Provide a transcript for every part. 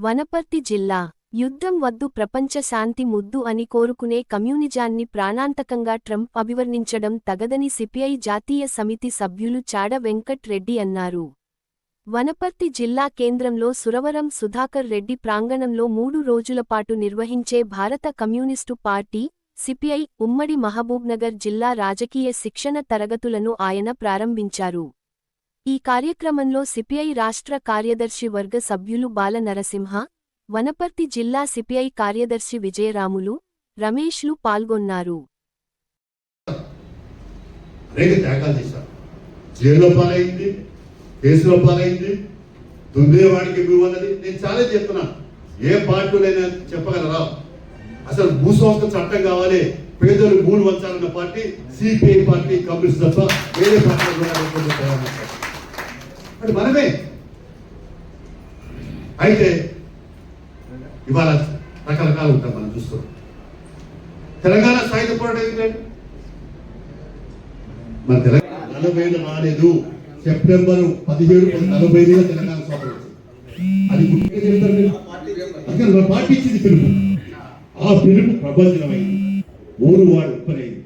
వనపర్తి జిల్లా యుద్ధం వద్దు ప్రపంచ శాంతి ముద్దు అని కోరుకునే కమ్యూనిజాన్ని ప్రాణాంతకంగా ట్రంప్ అభివర్ణించడం తగదని సిపిఐ జాతీయ సమితి సభ్యులు చాడ వెంకట్ రెడ్డి అన్నారు. వనపర్తి జిల్లా కేంద్రంలో సురవరం సుధాకర్ రెడ్డి ప్రాంగణంలో 3 రోజులపాటు నిర్వహించే భారత కమ్యూనిస్టు పార్టీ సిపిఐ ఉమ్మడి మహబూబ్నగర్ జిల్లా రాజకీయ శిక్షణ తరగతులను ఆయన ప్రారంభించారు. ఈ కార్యక్రమంలో సిపిఐ రాష్ట్ర కార్యదర్శి వర్గ సభ్యులు బాల నరసింహ, వనపర్తి జిల్లా సిపిఐ కార్యదర్శి విజయరాములు, రమేష్లు పాల్గొన్నారు. ఏ పార్టీలైనా చెప్పగలరా? అసలు భూస్వాస్థ చట్టం కావాలి, పేదలు భూమి వంచాలన్న పార్టీ సిపిఐ పార్టీ, కమ్యూనిస్ట్ తప్ప వేరే పార్టీ అంటే మనమే. అయితే ఇవాళ రకరకాలు ఉంటాం మనం చూస్తున్నాం. తెలంగాణ సాయుధ పోరాటం ఏంటంటే మన తెలంగాణ 40 రాలేదు. సెప్టెంబర్ 17 40 తెలంగాణ స్వాతంత్రం అది పార్టీ ఇచ్చింది పిలుపు. ఆ పిలుపు ప్రబంధమైంది, ఊరు వాడు ఉప్పరైంది.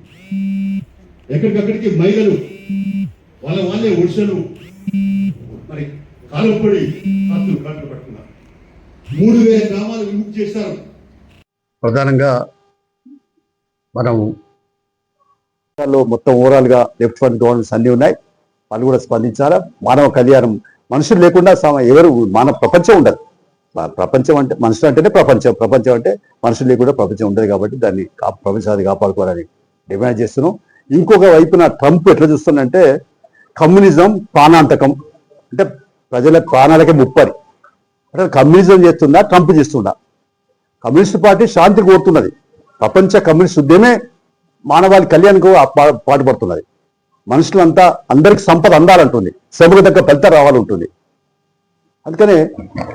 ఎక్కడికక్కడికి మహిళలు వాళ్ళే ఒడిసెలు మరి కాలుపడి కత్తులు పట్టుకున్నారు. 3000 గ్రామాలు విముక్తి చేశారు. ప్రధానంగా మనం మొత్తం ఓవరాల్ గా లెఫ్ట్ ఫ్రంట్ గవర్నమెంట్స్ అన్ని ఉన్నాయి. వాళ్ళు కూడా స్పందించాలా. మానవ కళ్యాణం, మనుషులు లేకుండా ఎవరు ప్రపంచం ఉండదు. ప్రపంచం అంటే మనుషులు అంటేనే ప్రపంచం అంటే మనుషులు లేకుండా ప్రపంచం ఉండదు. కాబట్టి దాన్ని ప్రపంచాన్ని కాపాడుకోవాలని డిమాండ్ చేస్తున్నాం. ఇంకొక వైపున ట్రంప్ ఎట్లా చూస్తుందంటే కమ్యూనిజం ప్రాణాంతకం, అంటే ప్రజల ప్రాణాలకే ముప్పని. అంటే కమ్యూనిజం చేస్తుందా, ట్రంప్ చేస్తుందా? కమ్యూనిస్ట్ పార్టీ శాంతి కోరుతున్నది. ప్రపంచ కమ్యూనిస్ట్ ఉద్యమే మానవాళి కళ్యాణకు పాటుపడుతున్నది. మనుషులంతా అందరికి సంపద అందాలంటుంది, శ్రమకు తగ్గ ఫలితం రావాలంటుంది. అందుకనే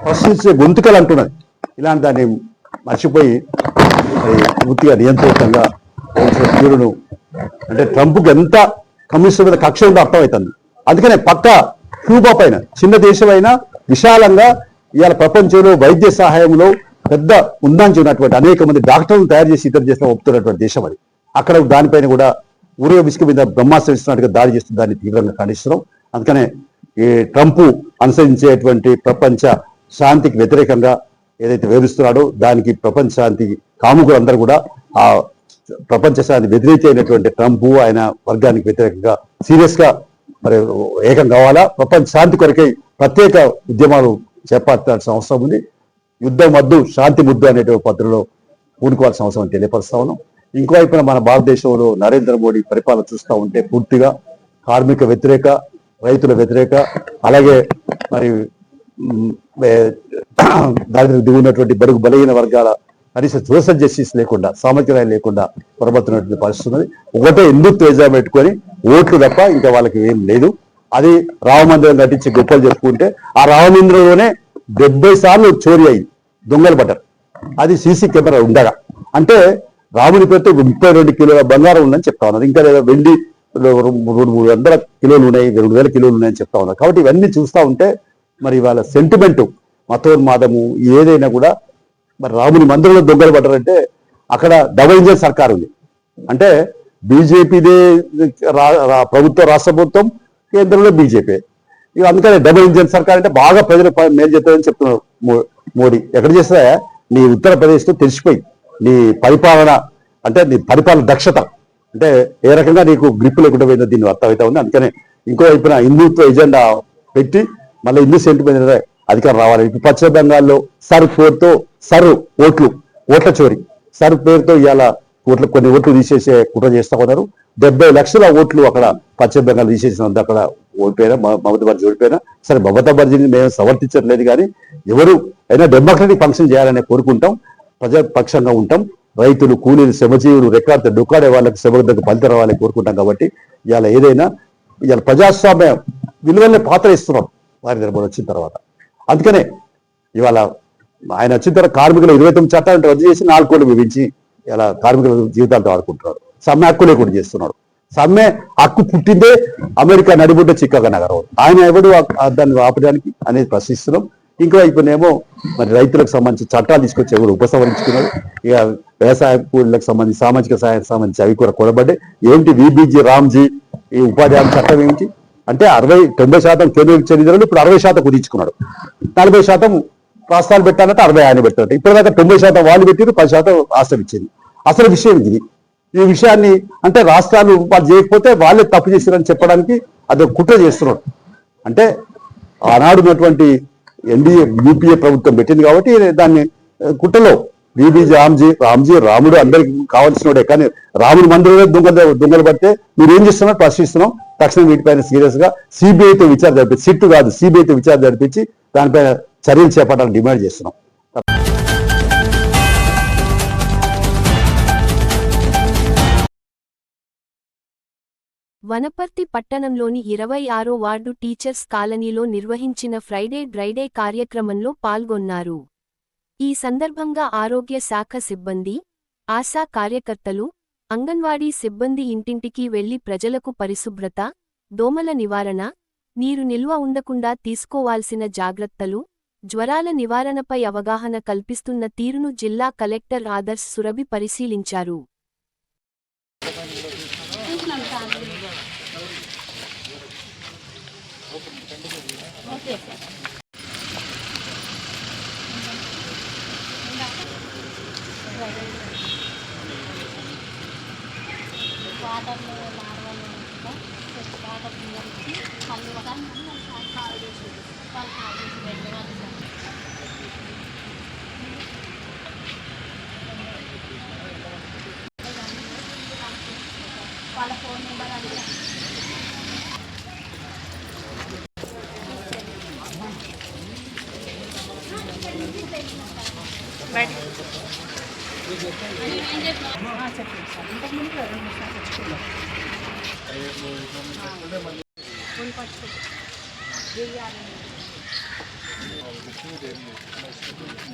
ప్రశ్నించే గొంతుకలు అంటున్నది. ఇలాంటి దాన్ని మర్చిపోయి పూర్తిగా నియంత్రితంగా తీరును అంటే ట్రంప్కి ఎంత కమ్యూనిస్టు మీద కక్ష ఉందో అర్థమవుతుంది. అందుకనే పక్క క్యూబా పైన, చిన్న దేశమైనా విశాలంగా ఇవాళ ప్రపంచంలో వైద్య సహాయంలో పెద్ద ఉందని ఉన్నటువంటి అనేక మంది డాక్టర్లను తయారు చేసి ఇతర దేశంలో ఒప్పుతున్నటువంటి దేశం అది. అక్కడ దానిపైన కూడా ఊరవ విసుక మీద బ్రహ్మాస్త్రం ఇస్తున్నట్టుగా దాడి చేస్తూ దాన్ని తీవ్రంగా ఖండిస్తున్నాం. అందుకనే ఈ ట్రంప్ అనుసరించేటువంటి ప్రపంచ శాంతికి వ్యతిరేకంగా ఏదైతే వివరిస్తున్నాడో దానికి ప్రపంచ శాంతి కాముకులందరూ కూడా ఆ ప్రపంచ శాంతి వ్యతిరేక అయినటువంటి ట్రంప్ ఆయన వర్గానికి వ్యతిరేకంగా సీరియస్ గా మరి ఏకం కావాలా. ప్రపంచ శాంతి కొరకై ప్రత్యేక ఉద్యమాలు చేపట్టాల్సిన అవసరం ఉంది. యుద్ధం వద్దు శాంతి ముద్దు అనేటువంటి పద్ధతిలో పూనుకోవాల్సిన అవసరం తెలియపరుస్తా ఉన్నాం. ఇంకోవైపున మన భారతదేశంలో నరేంద్ర మోడీ పరిపాలన చూస్తూ ఉంటే పూర్తిగా కార్మిక వ్యతిరేక, రైతుల వ్యతిరేక, అలాగే మరి దారిద్ర్యం దిగున్నటువంటి బడుగు బలహీన వర్గాల కనీస సోషల్ జస్టిస్ లేకుండా, సామర్థ్యం లేకుండా పొరబడుతున్నటువంటి పరిస్థితి ఉన్నది. ఒకటే హిందుత్వ ఎజాం పెట్టుకొని ఓట్లు తప్ప ఇంకా వాళ్ళకి ఏం లేదు. అది రామమందిరం కట్టించి గొప్పలు చెప్పుకుంటే ఆ రామమందిరంలోనే 70 సార్లు చోరీ అయింది, దొంగలు పడ్డారు. అది సీసీ కెమెరా ఉండగా. అంటే రాముని పేరుతో 32 కిలోల బంగారం ఉందని చెప్తా ఉన్నారు. ఇంకా లేదా వెండి 200-300 కిలోలు ఉన్నాయి, 2000 కిలోలు ఉన్నాయని చెప్తా ఉన్నారు. కాబట్టి ఇవన్నీ చూస్తూ ఉంటే మరి వాళ్ళ సెంటిమెంటు, మతోన్మాదము ఏదైనా కూడా మరి రాముని మందిరంలో దొంగలు పడ్డారంటే అక్కడ డబుల్ ఇంజన్ సర్కార్ ఉంది. అంటే బీజేపీదే ప్రభుత్వం, రాష్ట్ర ప్రభుత్వం, కేంద్రంలో బీజేపీ. ఇక అందుకని డబుల్ ఇంజన్ సర్కార్ అంటే బాగా ప్రజలు మేలు చేస్తారని చెప్తున్నారు మోడీ. ఎక్కడ చేస్తా నీ ఉత్తరప్రదేశ్తో తెలిసిపోయింది నీ పరిపాలన, అంటే నీ పరిపాలన దక్షత అంటే ఏ రకంగా నీకు గ్రిప్ లేకుండా పోయిందో దీన్ని అర్థమవుతా ఉంది. అందుకనే ఇంకో వైపున హిందుత్వ ఎజెండా పెట్టి మళ్ళీ హిందూ సెంటిమెంట్ మీద అధికారం రావాలి. ఇప్పుడు పశ్చిమ బెంగాల్లో సర్ పేరుతో ఓట్ల చోరీ, సర్ పేరుతో ఇవాళ కొన్ని ఓట్లు తీసేసే కుట్ర చేస్తా ఉన్నారు. 70 లక్షల ఓట్లు అక్కడ పశ్చిమ బెంగాల్ తీసేసినంత అక్కడ ఓడిపోయినా, మమతా బెనర్జీ ఓడిపోయినా. సరే, మమతా బెనర్జీని మేము సమర్థించట్లేదు, కానీ ఎవరు అయినా డెమోక్రటిక్ ఫంక్షన్ చేయాలని కోరుకుంటాం, ప్రజాపక్షంగా ఉంటాం. రైతులు, కూలీలు, శ్రమజీవులు, రెక్కాడితే డొక్కాడే వాళ్ళకి శ్రమకు దగ్గర ఫలితం రావాలని కోరుకుంటాం. కాబట్టి ఇవాళ ఏదైనా ఇవాళ ప్రజాస్వామ్య విలువల్ని పాత్ర ఇస్తున్నాం వారి దగ్గర వచ్చిన తర్వాత. అందుకనే ఇవాళ ఆయన వచ్చిన తర్వాత కార్మికులు 29 చట్టాలు రద్దు చేసి 4 కోట్లు విధించి ఇలా కార్మికుల జీవితాలతో ఆడుకుంటున్నారు. సమ్మె హక్కు లేకుండా చేస్తున్నాడు. సమ్మె హక్కు పుట్టిందే అమెరికా నడిబొడ్డ చికాగో నగరం. ఆయన ఎవడు దాన్ని ఆపడానికి అనేది ప్రశ్నిస్తున్నాం. ఇంకోవైపునేమో మరి రైతులకు సంబంధించి చట్టాలు తీసుకొచ్చి కూడా ఉపసంహరించుకున్నారు. ఇక వ్యవసాయ కూలీలకు సంబంధించి సామాజిక సహాయానికి సంబంధించి అవి కూడా కొనబడ్డాయి. ఏంటి విబీజీ రామ్జీ ఈ ఉపాధి హామీ చట్టం ఏమిటి అంటే 90% కేంద్రం ఇచ్చే నిధులను ఇప్పుడు 60% కుదించుకున్నాడు. 40% రాష్ట్రాలు పెట్టాలంటే 60 ఆయన పెట్టాలంటే ఇప్పటిదాకా 90% వాళ్ళు పెట్టారు, 10% రాష్ట్రం ఇచ్చింది. అసలు విషయం ఇది. ఈ విషయాన్ని అంటే రాష్ట్రాలు వాళ్ళు చేయకపోతే వాళ్ళే తప్పు చేశారని చెప్పడానికి అది కుట్ర చేస్తున్నాడు. అంటే ఆనాడు ఉన్నటువంటి ఎన్డీఏ యూపీఏ ప్రభుత్వం పెట్టింది కాబట్టి దాన్ని కుట్రలో బీబీజీ రామ్జీ రాముడు అందరికి కావాల్సినోడే, కానీ రాముడు మందిరమే దొంగలు పడితే మీరు ఏం చేస్తున్నారు ప్రశ్నిస్తున్నాం. తక్షణం వీటిపైన సీరియస్ గా సిబిఐతో విచారణ జరిపించి, సిట్టు కాదు సిబిఐతో విచారణ జరిపించి దానిపైన చర్యలు చేపట్టాలని డిమాండ్ చేస్తున్నాం. వనపర్తి పట్టణంలోని 26వ వార్డు టీచర్స్ కాలనీలో నిర్వహించిన ఫ్రైడే డ్రైడే కార్యక్రమంలో పాల్గొన్నారు. ఈ సందర్భంగా ఆరోగ్య శాఖ సిబ్బంది, ఆశా కార్యకర్తలు, అంగన్వాడీ సిబ్బంది ఇంటింటికి వెళ్లి ప్రజలకు పరిశుభ్రత, దోమల నివారణ, నీరు నిల్వ ఉండకుండా తీసుకోవాల్సిన జాగ్రత్తలు, జ్వరాల నివారణపై అవగాహన కల్పిస్తున్న తీరును జిల్లా కలెక్టర్ ఆదర్శ్ సురభి పరిశీలించారు. వాటర్లో నార్మల్ వాటర్ పిల్లలకి మళ్ళీ ఒక కాల్ చేసి వాళ్ళ ఫోన్ నెంబర్ అడిగా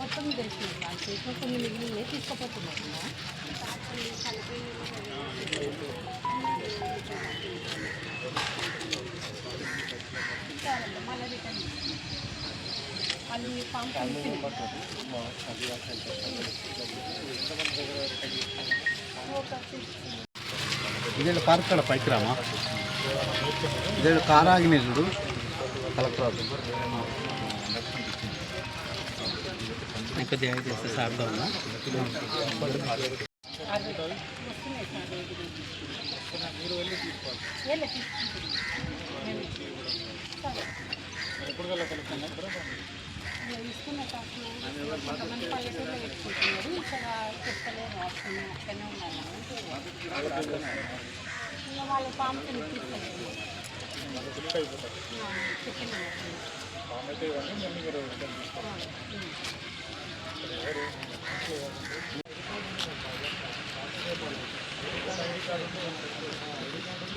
మొత్తం తెలిసింది కొన్ని మిగిలిన తీసుకోపోతున్నాను. మళ్ళీ రిటర్న్ మళ్ళీ ఫామ్ ఇదే పార్క్ కాడ పైకి రామా, ఇదే కార్ ఆగినాయి చూడు కలెక్టర్ కొద్దిగా అయితే సార్దా ఉన్నా తీసుకున్న కొంతమంది పల్లెటూరులో పెట్టుకుంటున్నారు, ఇక్కడ చెప్తలేదు వస్తుంది అక్కడనే ఉన్నారు. ఇంకా వాళ్ళ ఫామ్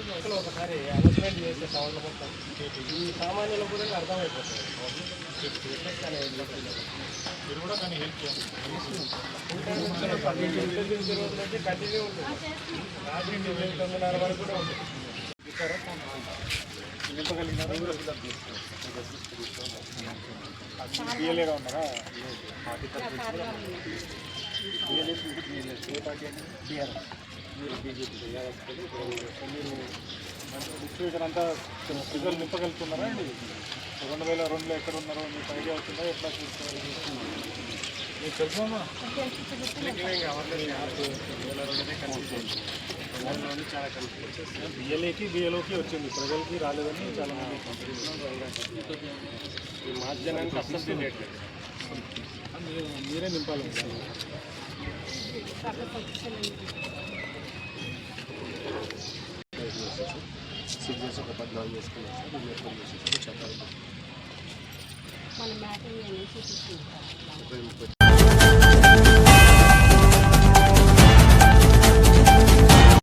తీసుకెళ్ళారు ఒకసారి అనౌన్స్మెంట్ చేసే సౌండ్ మొత్తం ఈ సామాన్యుల గురించి అర్థమైపోతుంది. మీరు కూడా కానీ హెల్ప్ చేయండి. కంటిన్యూ ఉంటుంది, రాత్రి 9:30 వరకు కూడా ఉంటుంది. నింపగలిగినారా బిఎల్ఏగా ఉన్నారా? ఏ పార్టీ అండి? టీఆర్ఎస్. మీరు బీజేపీ మీరు డిస్ట్రిబ్యూషన్ అంతా ఫిగర్ నింపగలుగుతున్నారా అండి? 2002లో ఎక్కడ ఉన్నారో మీకు ఐడియా అవుతుందా? ఎట్లా చూసుకోవాలి మీకు తెలుసమ్మా? చాలా కన్ఫ్యూజ్. బిఎల్ఏకి బిఎల్ఓకి వచ్చింది, ప్రజలకి రాలేదని చాలా మంది ఈ మార్జనానికి అసలు రేట్లేదు. మీరే నింపాలి. సిగ్నల్స్ ఒక 14 చేసుకున్నాం సార్. మీరు చెప్పాలి మన మ్యాటర్ అనేది